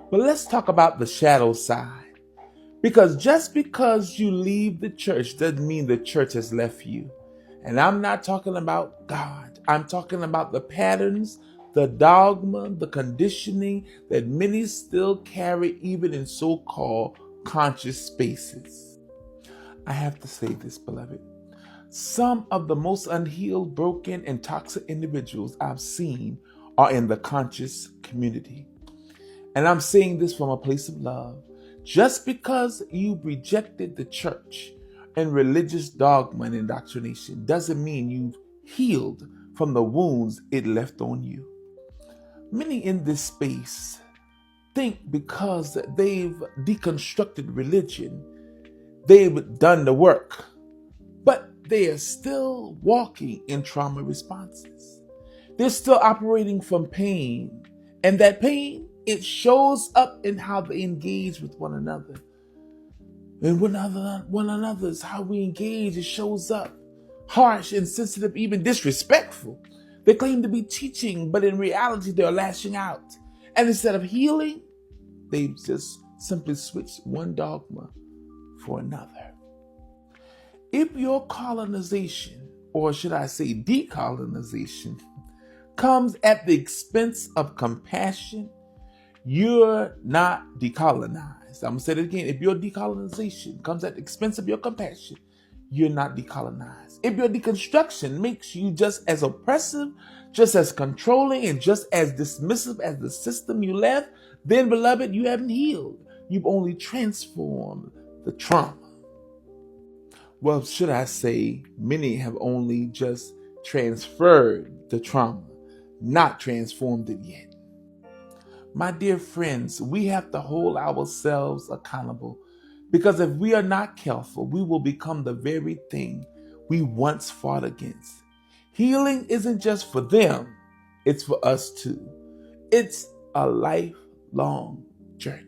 But let's talk about the shadow side. Because just because you leave the church doesn't mean the church has left you. And I'm not talking about God. I'm talking about the patterns, the dogma, the conditioning that many still carry even in so-called conscious spaces. I have to say this, beloved. Some of the most unhealed, broken, and toxic individuals I've seen are in the conscious community. And I'm saying this from a place of love. Just because you've rejected the church and religious dogma and indoctrination doesn't mean you've healed from the wounds it left on you. Many in this space think because they've deconstructed religion, they've done the work, but they are still walking in trauma responses. They're still operating from pain, and that pain, it shows up in how they engage with one another. And one another's how we engage, it shows up harsh, insensitive, even disrespectful. They claim to be teaching, but in reality, they're lashing out. And instead of healing, they just simply switch one dogma for another. If your colonization, or should I say decolonization, comes at the expense of compassion, you're not decolonized. I'm going to say it again. If your decolonization comes at the expense of your compassion, you're not decolonized. If your deconstruction makes you just as oppressive, just as controlling, and just as dismissive as the system you left, then, beloved, you haven't healed. You've only transformed the trauma. Well, should I say, many have only just transferred the trauma, not transformed it yet. My dear friends, we have to hold ourselves accountable, because if we are not careful, we will become the very thing we once fought against. Healing isn't just for them, it's for us too. It's a lifelong journey.